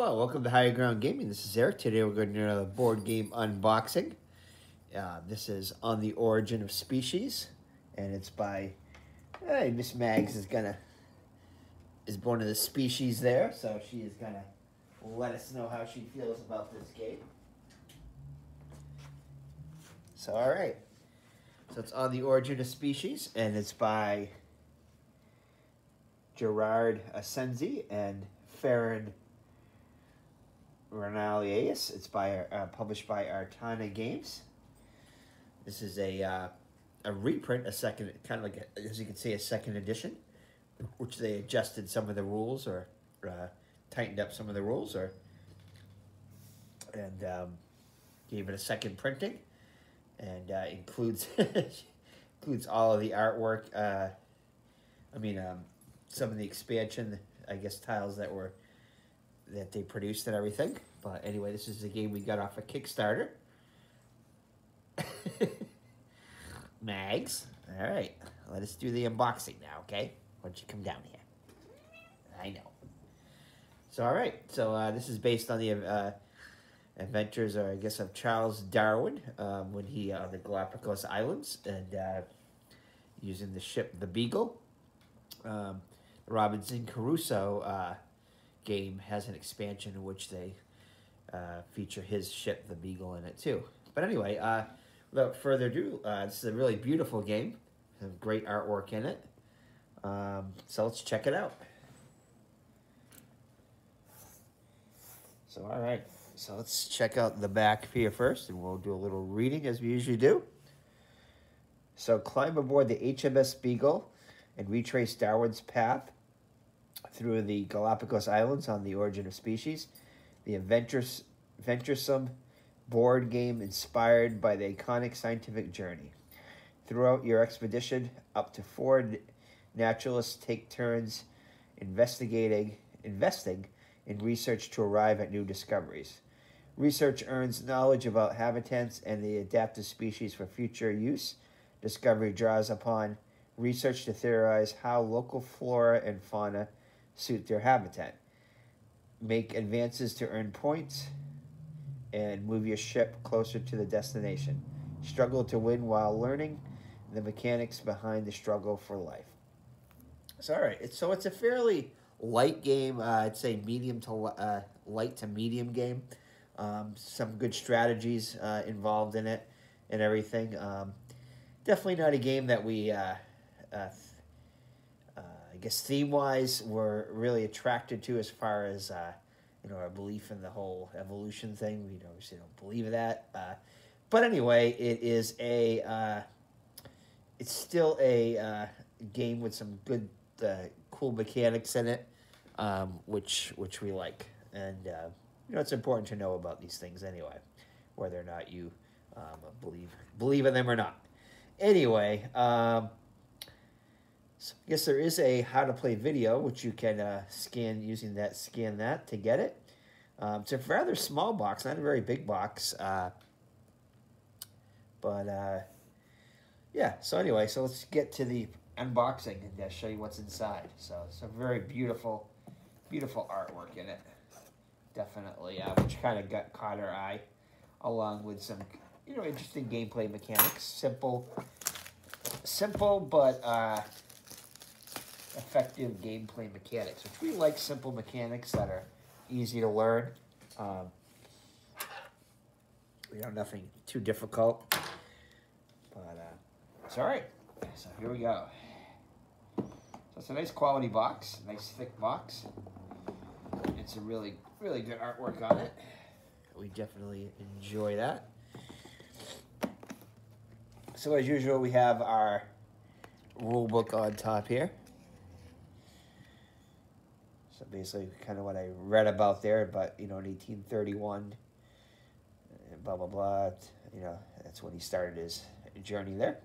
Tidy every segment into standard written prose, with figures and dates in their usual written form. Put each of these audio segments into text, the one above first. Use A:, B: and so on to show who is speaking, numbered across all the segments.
A: Hello, welcome to Higher Ground Gaming. This is Eric. Today we're going to do another board game unboxing. This is On the Origin of Species, and it's by Miss Mags is one of the species there, so she is gonna let us know how she feels about this game. So all right, so it's On the Origin of Species, and it's by Gerard Asensi and Farron Renalius. It's by published by Ariana Games. This is a reprint, a second, kind of like as you can see, a second edition, which they adjusted some of the rules or tightened up some of the rules, and gave it a second printing, and includes includes all of the artwork. Some of the expansion, I guess, tiles that they produced and everything. But anyway, this is the game we got off of Kickstarter. Mags. All right, let us do the unboxing now, okay? Why don't you come down here? I know. So, all right. So this is based on the adventures, or I guess, of Charles Darwin when he on the Galapagos Islands, and using the ship the Beagle. Robinson Crusoe game has an expansion in which they feature his ship, the Beagle, in it too. But anyway, without further ado, this is a really beautiful game. Some great artwork in it. So let's check it out. So all right, so let's check out the back here first, and we'll do a little reading as we usually do. So climb aboard the HMS Beagle and retrace Darwin's path through the Galapagos Islands on the Origin of Species, the venturesome board game inspired by the iconic scientific journey. Throughout your expedition, up to 4 naturalists take turns investing in research to arrive at new discoveries. Research earns knowledge about habitats and the adaptive species for future use. Discovery draws upon research to theorize how local flora and fauna suit their habitat. Make advances to earn points and move your ship closer to the destination. Struggle to win while learning the mechanics behind the struggle for life. So, all right, it's a fairly light game. I'd say medium to light to medium game. Some good strategies involved in it and everything. Definitely not a game that we I guess theme-wise, we're really attracted to, as far as our belief in the whole evolution thing. We obviously don't believe that, but anyway, it's still a game with some good, cool mechanics in it, which we like, and it's important to know about these things anyway, whether or not you believe in them or not. Anyway. So I guess there is a how to play video, which you can scan that to get it. It's a rather small box, not a very big box. Yeah, so anyway, so let's get to the unboxing and show you what's inside. So it's a very beautiful, beautiful artwork in it. Definitely, which kind of caught our eye, along with some, interesting gameplay mechanics. Simple, but effective gameplay mechanics, which we like. Simple mechanics that are easy to learn. Nothing too difficult, but it's all right. So here we go. So it's a nice quality box, nice thick box. It's a really, really good artwork on it. We definitely enjoy that. So as usual, we have our rule book on top here. So basically, kind of what I read about there, but in 1831, blah blah blah. That's when he started his journey there.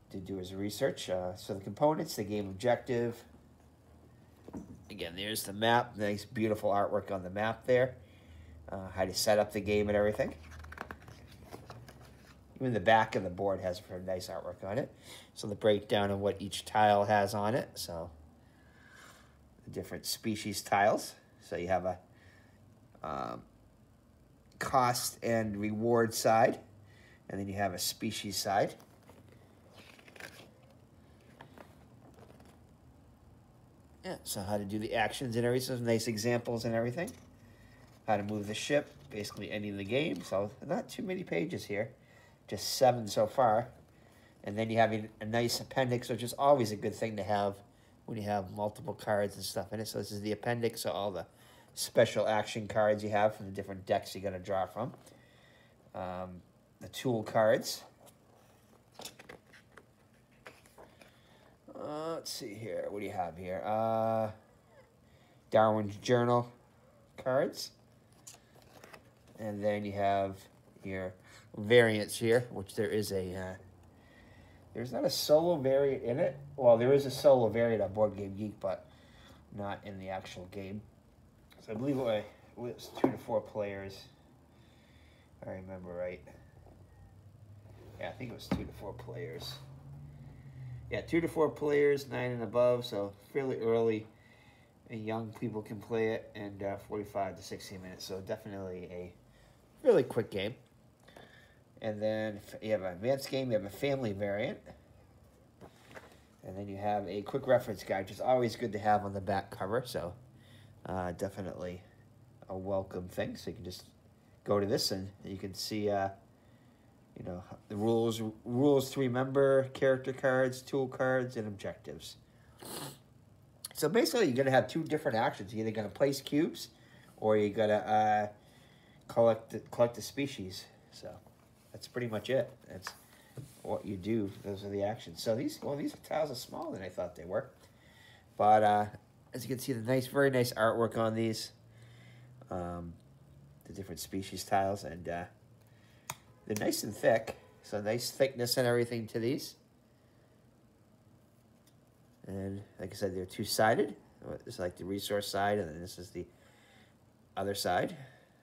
A: Did do his research. So the components, the game objective. Again, there's the map. Nice, beautiful artwork on the map there. How to set up the game and everything. Even the back of the board has very nice artwork on it. So the breakdown of what each tile has on it. So the different species tiles. So you have a um, cost and reward side, and then you have a species side. Yeah, so how to do the actions and everything, so nice examples and everything. How to move the ship, basically ending the game. So not too many pages here, just 7 so far. And then you have a nice appendix, which is always a good thing to have when you have multiple cards and stuff in it. So this is the appendix, so all the special action cards you have from the different decks you're going to draw from. The tool cards. Let's see here. What do you have here? Darwin's Journal cards. And then you have your variants here, which there is a... there's not a solo variant in it. Well, there is a solo variant on Board Game Geek, but not in the actual game. So I believe it was 2 to 4 players. If I remember right. Yeah, I think it was 2 to 4 players. Yeah, 2 to 4 players, 9 and above, so fairly early. And young people can play it, and 45 to 60 minutes. So definitely a really quick game. And then you have an advanced game, you have a family variant. And then you have a quick reference guide, which is always good to have on the back cover. So definitely a welcome thing. So you can just go to this and you can see, you know, the rules to remember, character cards, tool cards, and objectives. So basically you're going to have 2 different actions. You're either going to place cubes or you're going to collect the species. So that's pretty much it. That's what you do. Those are the actions. So these tiles are smaller than I thought they were. But as you can see, the very nice artwork on these. The different species tiles. And they're nice and thick. So nice thickness and everything to these. And like I said, they're 2-sided. It's like the resource side, and then this is the other side,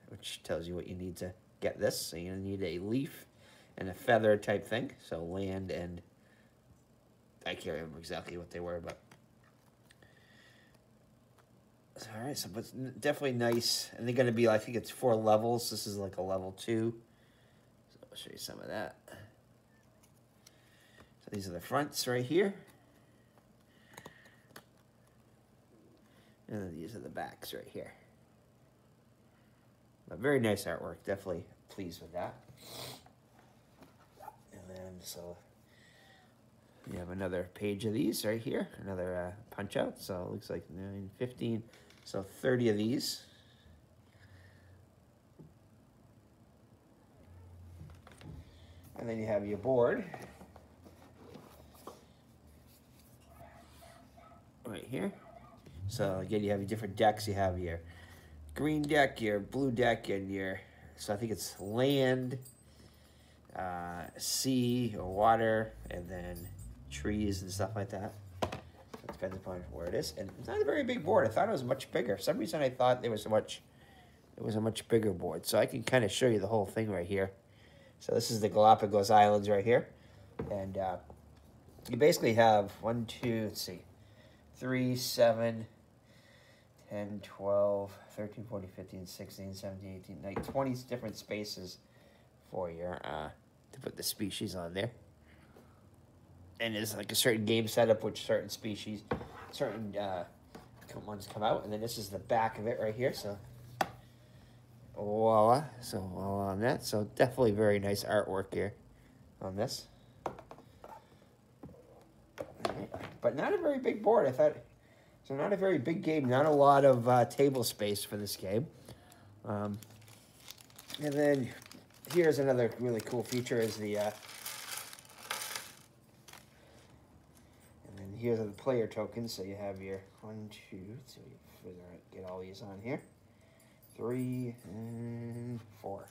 A: which tells you what you need to get this. So you need a leaf and a feather type thing. So land and I can't remember exactly what they were, but all right. So it's definitely nice, and they're going to be, I think it's 4 levels. This is like a level 2. So I'll show you some of that. So these are the fronts right here. And then these are the backs right here. But very nice artwork. Definitely pleased with that. And then, so you have another page of these right here. Another punch out. So it looks like 9, 15. So 30 of these. And then you have your board. Right here. So again, you have your different decks. You have your green deck, your blue deck, and your, so I think it's land, sea or water, and then trees and stuff like that. So it depends upon where it is. And it's not a very big board. I thought it was much bigger. For some reason I thought it was a much bigger board. So I can kind of show you the whole thing right here. So this is the Galapagos Islands right here. And you basically have 1, 2, let's see, 3, 7, 10, 12, 13, 14, 15, 16, 17, 18, 19, 20 different spaces for your, to put the species on there. And there's like a certain game setup which certain species, certain ones come out. And then this is the back of it right here. So, voila. So, voila on that. So, definitely very nice artwork here on this. But not a very big board. I thought... So not a very big game, not a lot of table space for this game. And then here's another really cool feature is the, and then here's the player tokens. So you have your 1, 2, so you get all these on here. 3 and 4.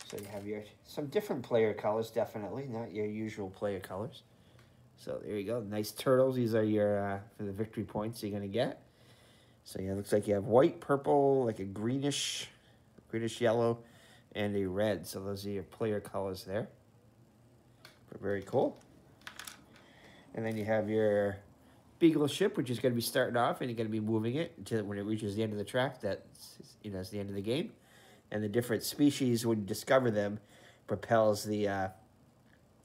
A: So you have some different player colors, definitely, not your usual player colors. So there you go. Nice turtles. These are your, for the victory points you're going to get. So yeah, it looks like you have white, purple, like a greenish yellow, and a red. So those are your player colors there. Very cool. And then you have your Beagle ship, which is going to be starting off, and you're going to be moving it until when it reaches the end of the track. That's, you know, it's the end of the game. And the different species, when you discover them, propels the,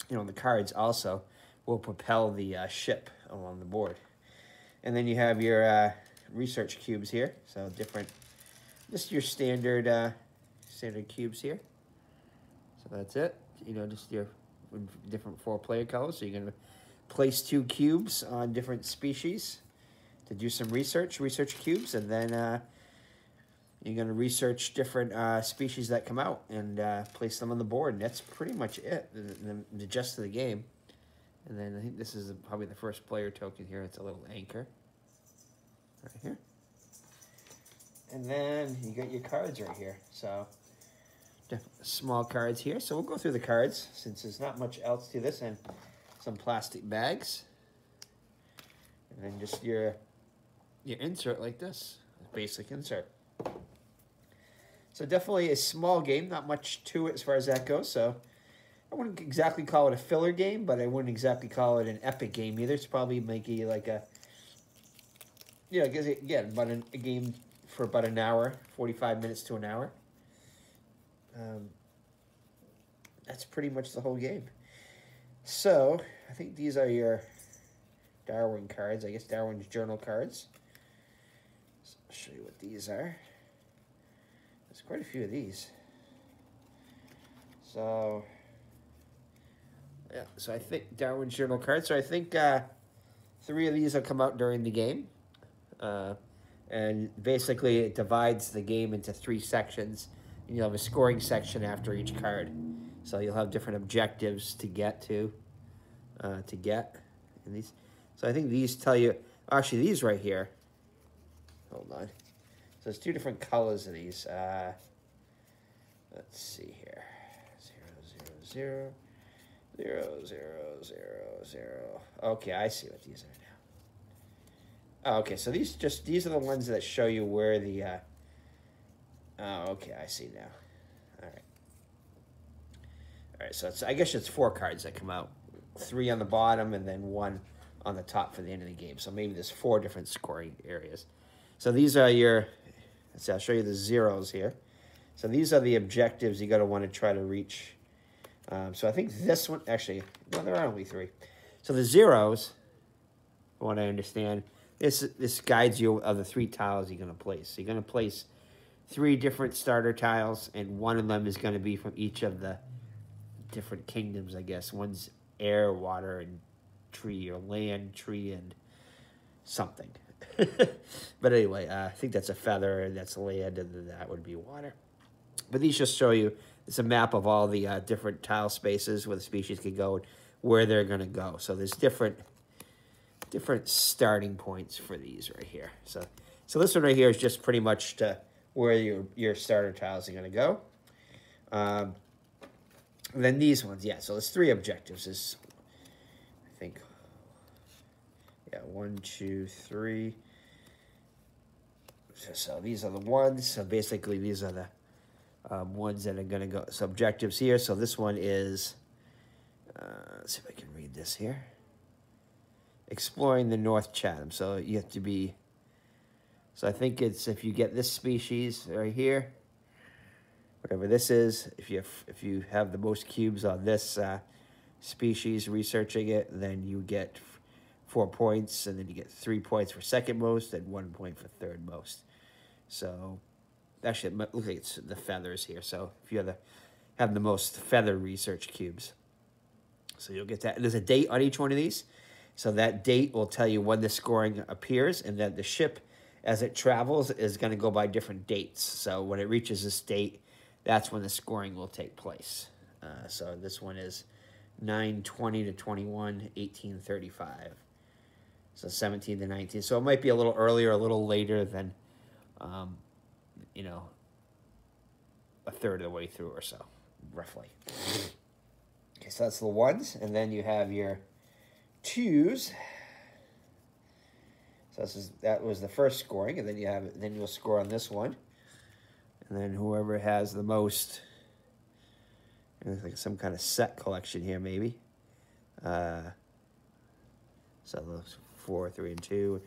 A: you know, the cards also will propel the ship along the board. And then you have your research cubes here. So different, just your standard standard cubes here. So that's it. You know, just your different 4-player colors. So you're going to place 2 cubes on different species to do some research cubes, and then you're going to research different species that come out and place them on the board. And that's pretty much it, the gist of the game. And then I think this is probably the first player token here. It's a little anchor right here. And then you got your cards right here. So small cards here. So we'll go through the cards since there's not much else to this, and some plastic bags. And then just your insert like this, basic insert. So definitely a small game, not much to it as far as that goes. So I wouldn't exactly call it a filler game, but I wouldn't exactly call it an epic game either. It's probably maybe like a, yeah, I guess again, about a game for about an hour, 45 minutes to an hour. That's pretty much the whole game. So I think these are your Darwin cards. I guess Darwin's journal cards. So I'll show you what these are. There's quite a few of these. So yeah, so I think Darwin's journal cards. So I think 3 of these will come out during the game. And basically it divides the game into 3 sections. And you'll have a scoring section after each card. So you'll have different objectives to get to. And these. So I think these tell you, actually these right here. Hold on. So there's 2 different colors of these. Let's see here. 0, 0, 0, 0, 0, 0. Okay, I see what these are now. Oh, okay, so these are the ones that show you where the oh, okay, I see now. All right, so I guess it's 4 cards that come out. 3 on the bottom and then 1 on the top for the end of the game. So maybe there's 4 different scoring areas. So these are your, let's see, I'll show you the zeros here. So these are the objectives you got to want to try to reach. So I think this one, actually, no, there are only 3. So the zeros, from what I understand, this guides you of the 3 tiles you're going to place. So you're going to place 3 different starter tiles, and one of them is going to be from each of the different kingdoms, I guess. One's air, water, and tree, or land, tree, and something. But anyway, I think that's a feather, and that's land, and then that would be water. But these just show you, it's a map of all the different tile spaces where the species can go and where they're going to go. So there's different starting points for these right here. So this one right here is just pretty much to where your starter tiles are going to go. And then these ones, yeah, so there's 3 objectives. Is I think, yeah, 1, 2, 3. So these are the ones. So basically these are the ones that are going to go. So objectives here. So this one is, let's see if I can read this here. Exploring the North Chatham. So you have to be, so I think it's if you get this species right here, whatever this is, if you have the most cubes on this species researching it, then you get 4 points, and then you get 3 points for second most and 1 point for third most. So actually, it looks like it's the feathers here. So if you have the most feather research cubes, so you'll get that. And there's a date on each one of these. So that date will tell you when the scoring appears, and then the ship, as it travels, is going to go by different dates. So when it reaches this date, that's when the scoring will take place. So this one is 9/20 to 21, 1835. So 17 to 19. So it might be a little earlier, a little later than, you know, a third of the way through or so, roughly. Okay, so that's the 1s, and then you have your 2s. So that was the first scoring, and then you'll score on this one, and then whoever has the most, it looks like some kind of set collection here, maybe. So 4, 3, and 2.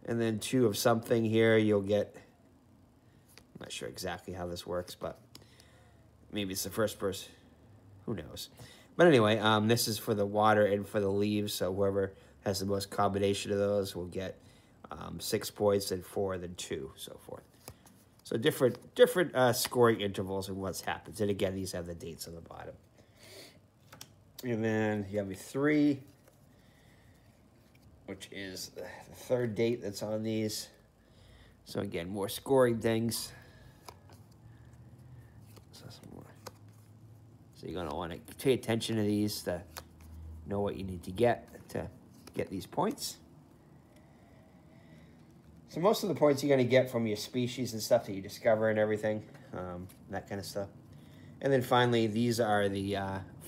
A: And then 2 of something here, you'll get... I'm not sure exactly how this works, but maybe it's the first person. Who knows? But anyway, this is for the water and for the leaves, so whoever has the most combination of those will get 6 points, and 4, then 2, so forth. So different scoring intervals and what's happens. And again, these have the dates on the bottom. And then you have a 3, which is the third date that's on these. So again, more scoring things. So you're going to want to pay attention to these to know what you need to get these points. So most of the points you're going to get from your species and stuff that you discover and everything, that kind of stuff. And then finally, these are the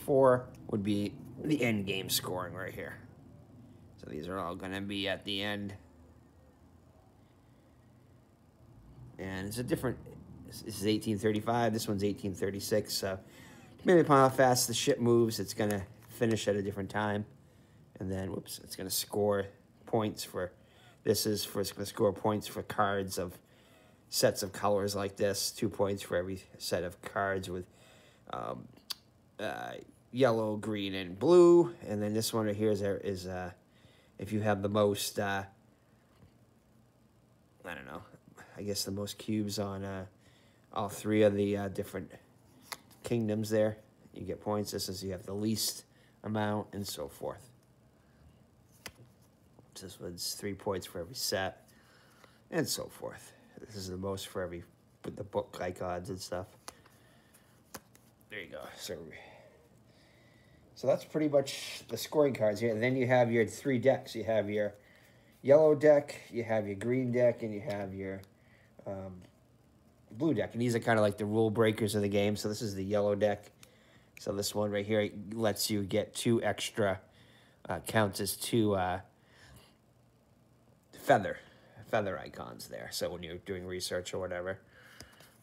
A: 4 would be the end game scoring right here. So these are all going to be at the end. And it's a different, this is 1835, this one's 1836. So depending upon how fast the ship moves, it's going to finish at a different time. And then, whoops, it's going to score points for... This is for score points for cards of sets of colors like this. 2 points for every set of cards with yellow, green, and blue. And then this one right here is if you have the most, I don't know, I guess the most cubes on all 3 of the different kingdoms there, you get points. This is you have the least amount, and so forth. This one's 3 points for every set, and so forth. This is the most for every, with the book icons and stuff. There you go. So that's pretty much the scoring cards here. And then you have your 3 decks. You have your yellow deck, you have your green deck, and you have your blue deck. And these are kind of like the rule breakers of the game. So this is the yellow deck. So this one right here lets you get 2 extra, counts as 2... feather icons there. So when you're doing research or whatever,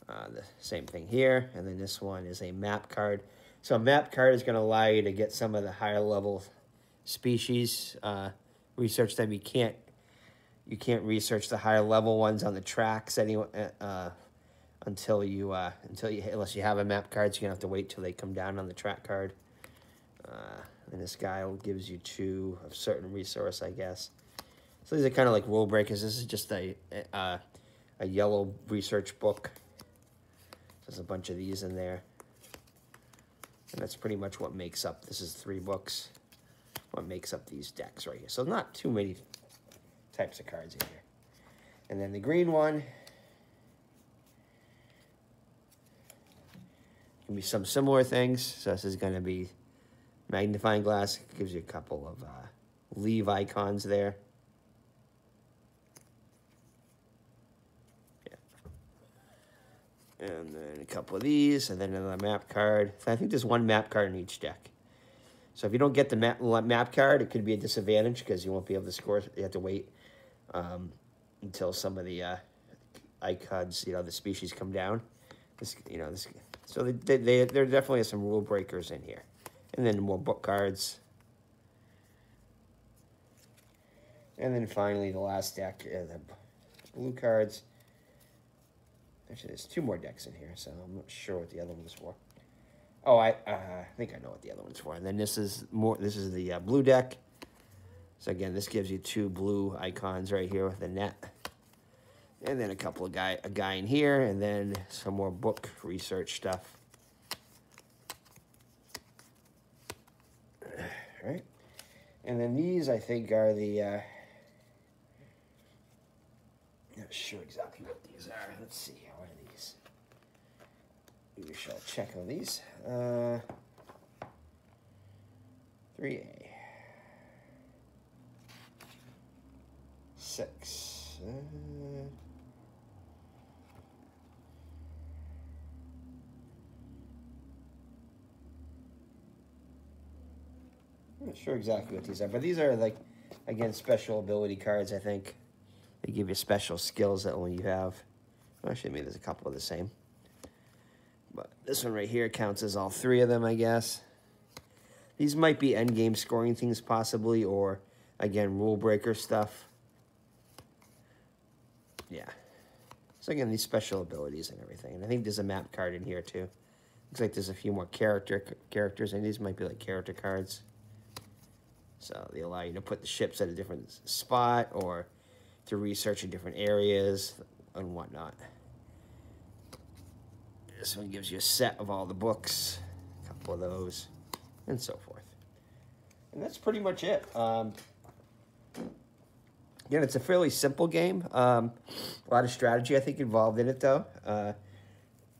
A: the same thing here. And then this one is a map card. So a map card is going to allow you to get some of the higher level species. Research them. You can't research the higher level ones on the tracks anyway. Unless you have a map card, so you're gonna have to wait till they come down on the track card. And this guy gives you 2 of certain resource, I guess. So these are kind of like rule breakers. This is just a yellow research book. There's a bunch of these in there. And that's pretty much what makes up, this is 3 books, what makes up these decks right here. So not too many types of cards in here. And then the green one can be some similar things. So this is going to be magnifying glass. It gives you a couple of leave icons there. And then a couple of these, and then another map card. So I think there's 1 map card in each deck. So if you don't get the map card, it could be a disadvantage because you won't be able to score. You have to wait until some of the icons, the species come down. So there definitely are some rule breakers in here. And then more book cards. And then finally, the last deck, the blue cards. Actually, there's 2 more decks in here, so I'm not sure what the other one's for. Oh, I think I know what the other one's for. And then this is the blue deck. So again, this gives you 2 blue icons right here with the net. And then a couple of a guy in here, and then some more book research stuff. All right. And then these, I think, are the... not sure exactly what these are. Let's see. What are these? We shall check on these. 3A. 6. I'm not sure exactly what these are, but these are, like, again, special ability cards, I think. They give you special skills that only you have. Actually, maybe there's a couple of the same. But this one right here counts as all 3 of them, I guess. These might be endgame scoring things, possibly, or Again, rule breaker stuff. Yeah. So again, these special abilities and everything. And I think there's a map card in here too. Looks like there's a few more characters, and these might be like character cards. So they allow you to put the ships at a different spot or to research in different areas and whatnot. This one gives you a set of all the books, a couple of those, and so forth. And that's pretty much it. Again, it's a fairly simple game. A lot of strategy, I think, involved in it, though.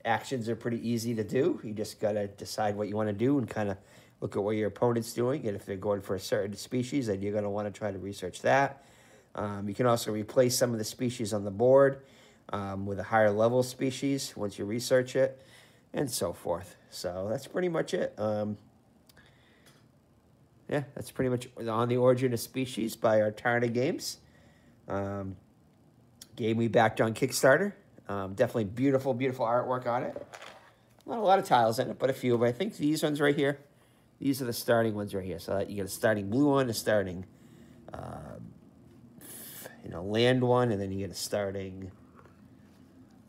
A: Actions are pretty easy to do. You just got to decide what you want to do and kind of look at what your opponent's doing. And if they're going for a certain species, then you're going to want to try to research that. You can also replace some of the species on the board with a higher level species once you research it, and so forth. So that's pretty much it. Yeah, that's pretty much On the Origin of Species by Ariana Games. Game we backed on Kickstarter. Definitely beautiful, beautiful artwork on it. Not a lot of tiles in it, but a few. But I think these ones right here, these are the starting ones right here. So you get a starting blue one, a starting, land one, and then you get a starting.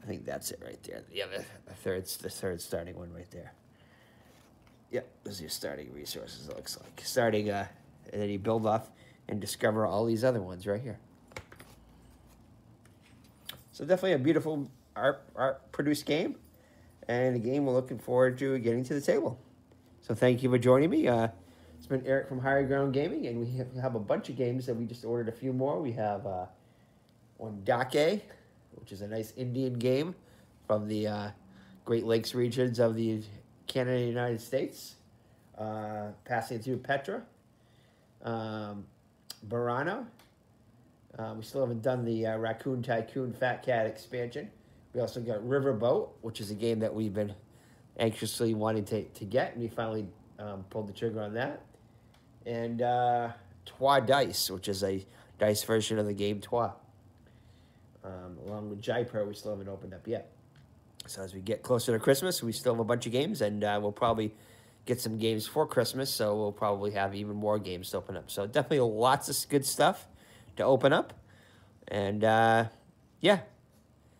A: I think that's it right there. Yeah, the third starting one right there. Yep, those are your starting resources. It looks like starting, and then you build off and discover all these other ones right here. So definitely a beautiful art-produced game, and a game we're looking forward to getting to the table. So thank you for joining me. It's been Eric from Higher Ground Gaming, and we have a bunch of games that we just ordered a few more. We have Dake, which is a nice Indian game from the Great Lakes regions of the Canada and United States. Passing through Petra. Burano. We still haven't done the Raccoon Tycoon Fat Cat expansion. We also got Riverboat, which is a game that we've been anxiously wanting to get, and we finally pulled the trigger on that. And Trois Dice, which is a dice version of the game Trois. Along with Jaipur, we still haven't opened up yet. So as we get closer to Christmas, we still have a bunch of games, and we'll probably get some games for Christmas, so we'll probably have even more games to open up. So definitely lots of good stuff to open up. And, yeah.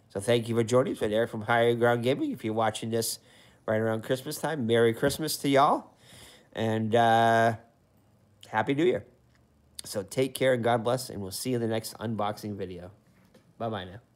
A: So thank you for joining us. It's Eric from Higher Ground Gaming. If you're watching this right around Christmas time, Merry Christmas to y'all. And Happy New Year. So take care and God bless, and we'll see you in the next unboxing video. Bye-bye now.